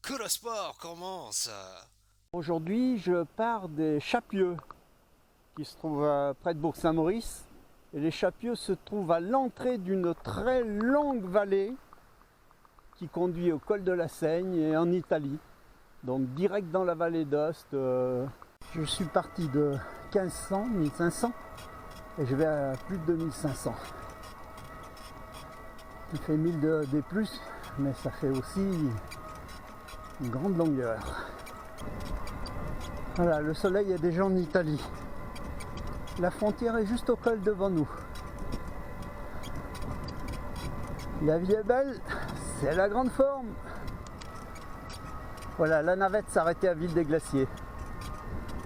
Que le sport commence. Aujourd'hui, je pars des Chapieux, qui se trouvent près de Bourg-Saint-Maurice. Et les Chapieux se trouvent à l'entrée d'une très longue vallée qui conduit au col de la Seigne et en Italie. Donc direct dans la vallée d'Ost. Je suis parti de 1500, 1500 et je vais à plus de 2500. Ça fait 1000 des plus, mais ça fait aussi une grande longueur. Voilà, le soleil est déjà en Italie. La frontière est juste au col devant nous. La vie est belle, c'est la grande forme. Voilà, la navette s'arrêtait à Ville des Glaciers.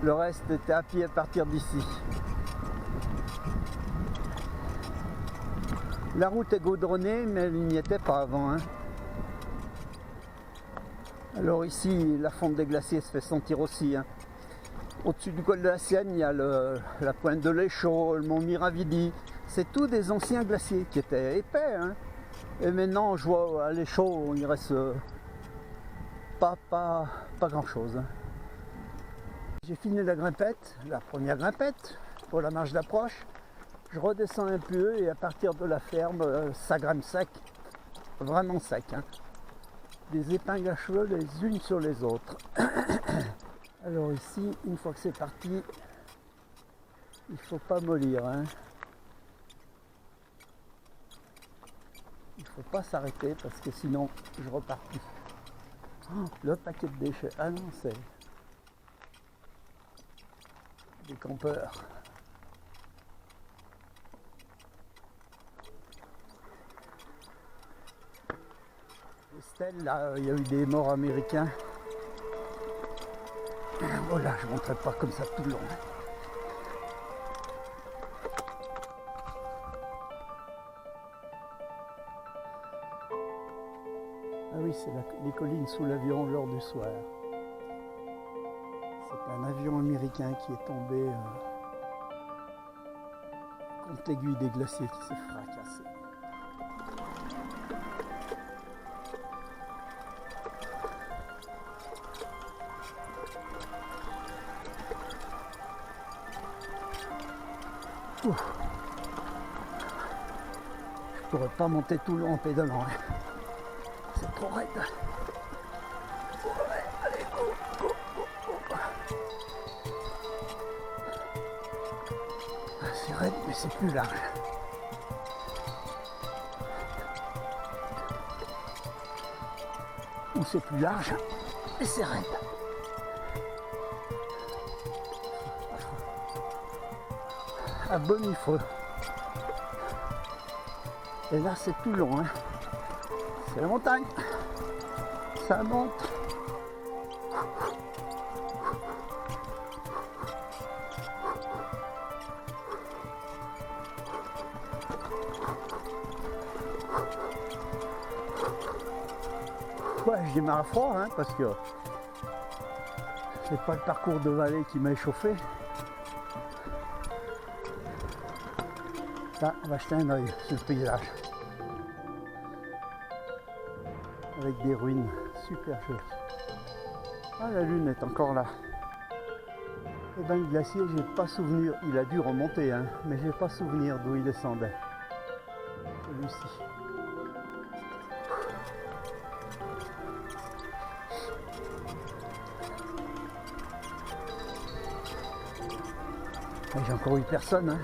Le reste était à pied à partir d'ici. La route est goudronnée, mais elle n'y était pas avant. Alors ici, la fonte des glaciers se fait sentir aussi. Au-dessus du col de la Sienne, il y a la pointe de l'Échaud, le mont Miravidi. C'est tous des anciens glaciers qui étaient épais. Et maintenant, je vois à l'Échaud, il reste pas grand-chose. J'ai fini la grimpette, la première grimpette, pour la marche d'approche. Je redescends un peu et à partir de la ferme, ça grimpe sec, vraiment sec. Des épingles à cheveux les unes sur les autres. Alors ici, une fois que c'est parti, il ne faut pas mollir. Il ne faut pas s'arrêter parce que sinon je repars plus. Oh, le paquet de déchets. Ah non, c'est des campeurs. Estelle, là, il y a eu des morts américains. Voilà, je ne montrerai pas comme ça tout le long. Ah oui, c'est les collines sous l'avion lors du soir. C'est un avion américain qui est tombé contre l'aiguille des glaciers qui s'est fracassé. Ouf. Je pourrais pas monter tout le long en pédalant. C'est trop raide. Allez, go. C'est raide, mais c'est plus large. Ou c'est plus large, et c'est raide. À Bonifreux. Et là, c'est tout long. C'est la montagne. Ça monte. Ouais, je démarre à froid parce que c'est pas le parcours de vallée qui m'a échauffé. Là, on va jeter un oeil sur le paysage. Avec des ruines super jolies. Ah, la lune est encore là. Et ben le glacier, j'ai pas souvenir, il a dû remonter, mais j'ai pas souvenir d'où il descendait. Celui-ci. J'ai encore eu personne.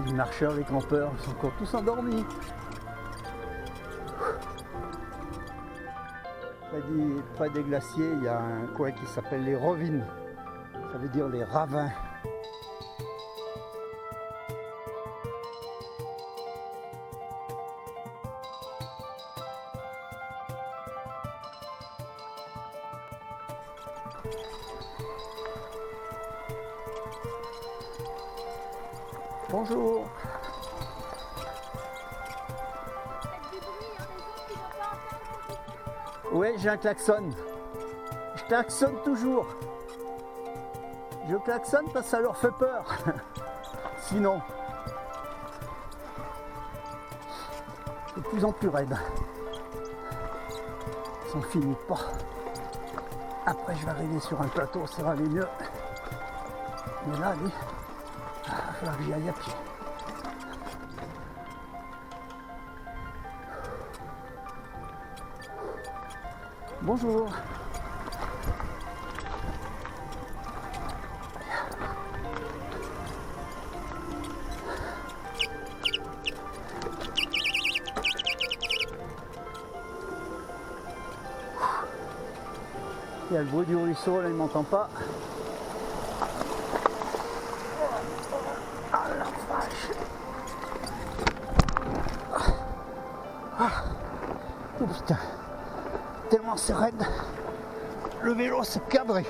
Les marcheurs, les campeurs sont encore tous endormis. Près des glaciers, il y a un coin qui s'appelle les Rovines. Ça veut dire les ravins. Bonjour. Oui, j'ai un klaxon. Je klaxonne toujours. Je klaxonne parce que ça leur fait peur. Sinon. de plus en plus raides. Ça n'en finit pas. Après je vais arriver sur un plateau, ça va aller mieux. Mais là, allez, il va falloir que j'y aille à pied. Bonjour. Il y a le bruit du ruisseau, là il ne m'entend pas. Ah la vache. Oh putain. Tellement c'est raide. Le vélo s'est cadré.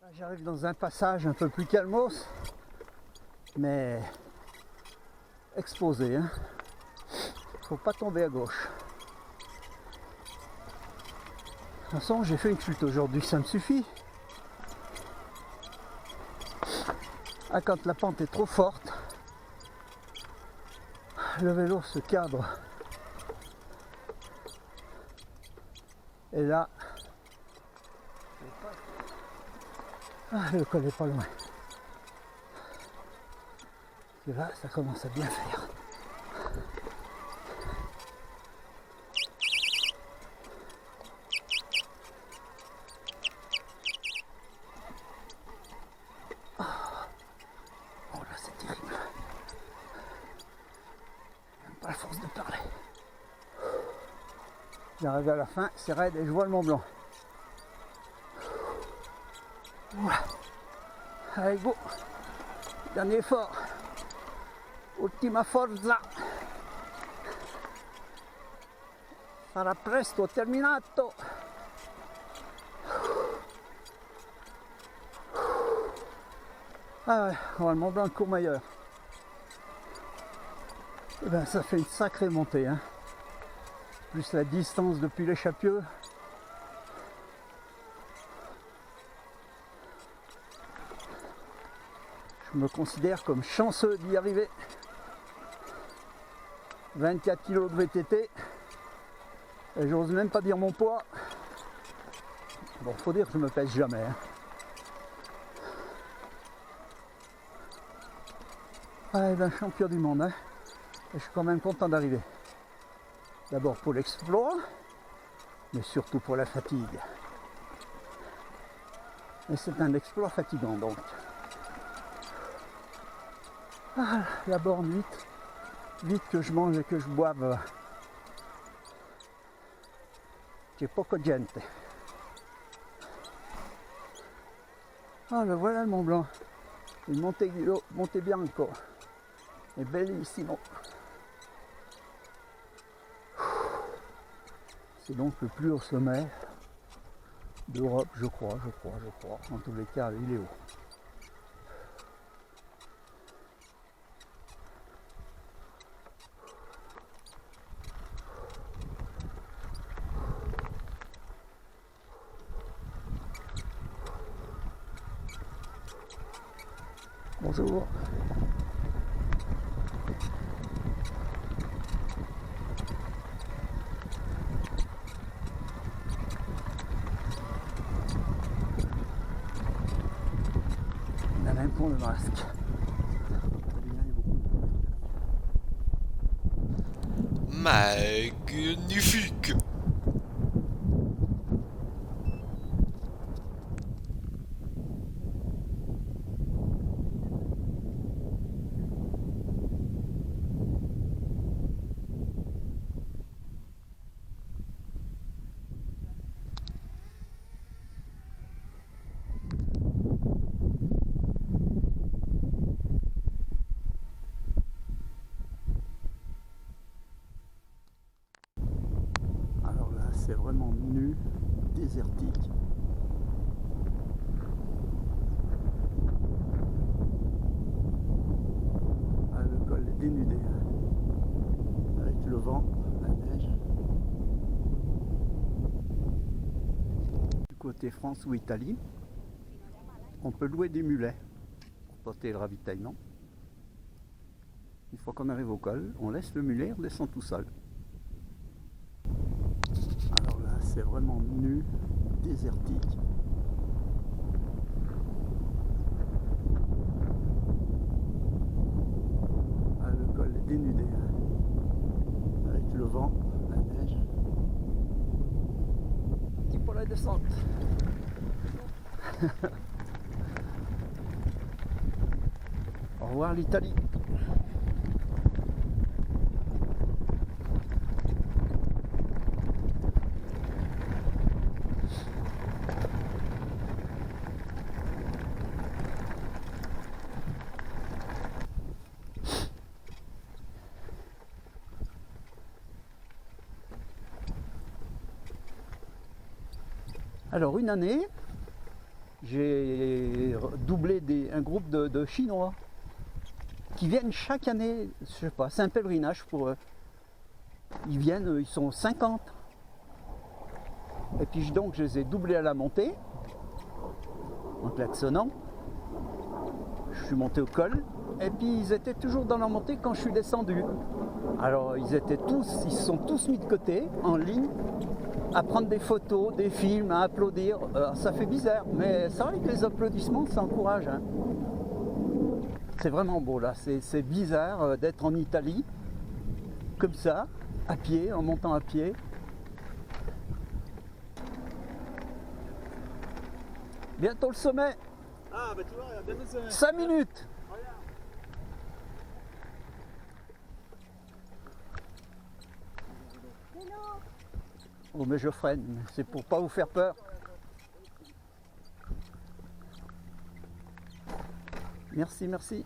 Là, j'arrive dans un passage un peu plus calmos, mais exposé, hein. Faut pas tomber à gauche. De toute façon, j'ai fait une chute aujourd'hui, ça me suffit. Ah, quand la pente est trop forte, le vélo se cadre. Et là, le col est pas loin. Et là, ça commence à bien faire. Oh là, c'est terrible. J'aime pas la force de parler. J'arrive à la fin, c'est raide et je vois le Mont Blanc. Voilà. Allez, go. Dernier effort. Ultima forza. Sarà presto terminato. Ah ouais, oh, le Mont Blanc Courmayeur. Et ben ça fait une sacrée montée, hein. Plus la distance depuis l'Échappieux. Je me considère comme chanceux d'y arriver. 24 kg de VTT. Et j'ose même pas dire mon poids. Bon, faut dire que je me pèse jamais, hein. Ah, ben, champion du monde, hein. Et je suis quand même content d'arriver. D'abord pour l'exploit, mais surtout pour la fatigue. Et c'est un exploit fatigant donc. Ah, la borne vite. Vite que je mange et que je boive. C'è poco gente. Ah, le voilà le Mont Blanc. Il Monte Bianco. È bellissimo. C'est donc le plus haut sommet d'Europe, je crois. En tous les cas, il est haut. Bonjour. On a même pour le masque. Magnifique. Alors là, c'est vraiment nu, désertique. Ah, le col est dénudé, hein. Avec le vent, la neige. Du côté France ou Italie. on peut louer des mulets pour porter le ravitaillement. Une fois qu'on arrive au col, on laisse le mulet, on descend tout seul. Alors là, c'est vraiment nu, désertique. Ah, le col est dénudé, hein. Avec le vent, la neige. Et pour la descente. Au revoir l'Italie. Alors une année, j'ai doublé un groupe de Chinois qui viennent chaque année, je sais pas, c'est un pèlerinage pour eux. Ils viennent, ils sont 50. Et puis donc je les ai doublés à la montée, en klaxonnant. Je suis monté au col, et puis ils étaient toujours dans la montée quand je suis descendu. Alors ils se sont tous mis de côté, en ligne, à prendre des photos, des films, à applaudir. Ça fait bizarre, mais c'est vrai que les applaudissements, ça encourage. Hein. C'est vraiment beau là, c'est bizarre d'être en Italie, comme ça, à pied, en montant à pied. Bientôt le sommet. Ah bah tu vois, bientôt le sommet. 5 minutes. Oh mais je freine, c'est pour pas vous faire peur. Merci, merci.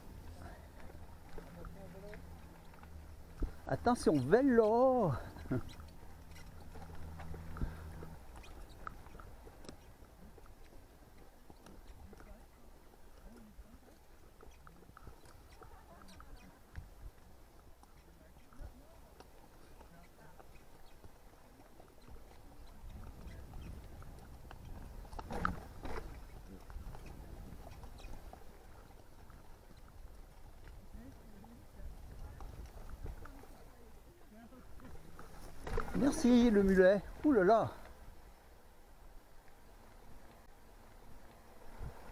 Attention, vélo. Merci le mulet. Ouh là là.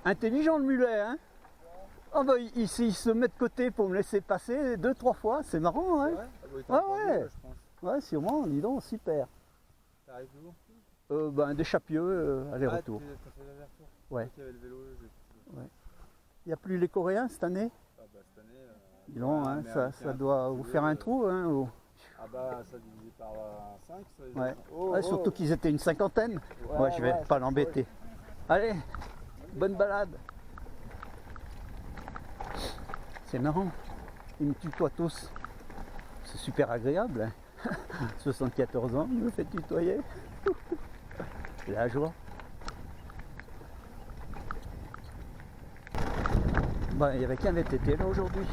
Intelligent le mulet, hein. Ah bah il se met de côté pour me laisser passer 2-3 fois, c'est marrant, hein. Ouais. Ouais, sûrement, dis donc, super. T'arrives d'où? Ben des Chapieux, aller-retour. T'as fait l'aller-retour? Ouais. Il y avait le vélo, Ouais. Il n'y a plus les Coréens cette année? Ah bah cette année... Dis donc, hein, ça doit vous faire un trou, hein, ou... Ah bah ça divisé par 5, ça les Ouais. Oh, Ouais, surtout qu'ils étaient une cinquantaine. Ouais, je vais pas l'embêter. Allez, bonne balade. C'est marrant, ils me tutoient tous. C'est super agréable. Hein. 74 ans, il me fait tutoyer. La joie. Bah, il n'y avait qu'un VTT là aujourd'hui.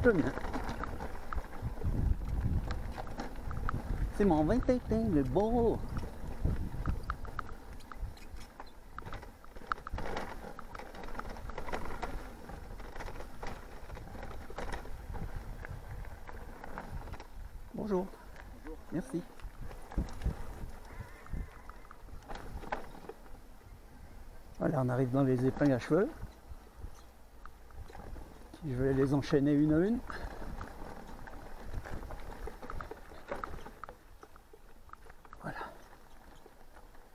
Le mien. C'est mon VTT, le beau. Bonjour. Merci. Voilà, on arrive dans les épingles à cheveux. Je vais les enchaîner une à une. Voilà.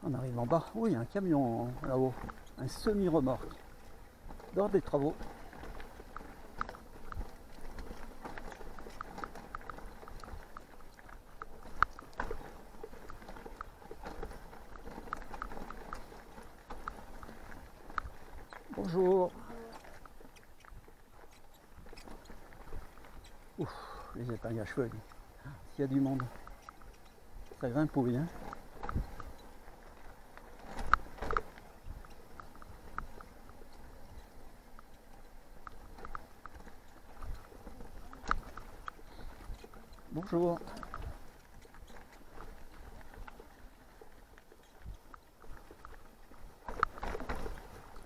On arrive en bas. Oui, il y a un camion là-haut. Un semi-remorque. Lors des travaux. Bonjour. Ouf, les épingles à cheveux. S'il y a du monde, ça grimpouille. Hein. Bonjour.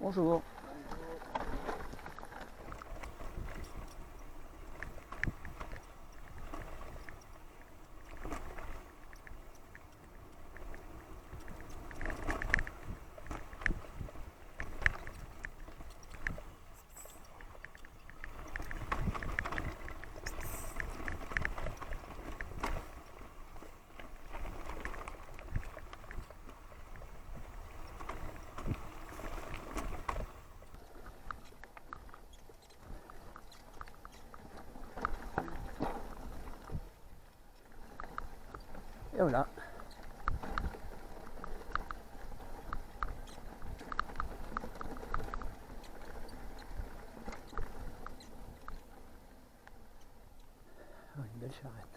Bonjour. Et voilà. Oh, une belle charrette.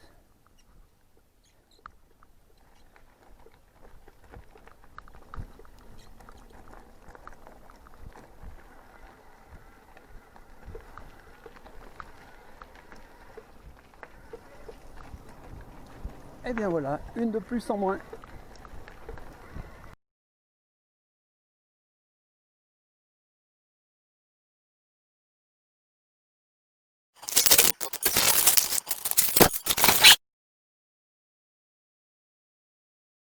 Et bien voilà, une de plus en moins.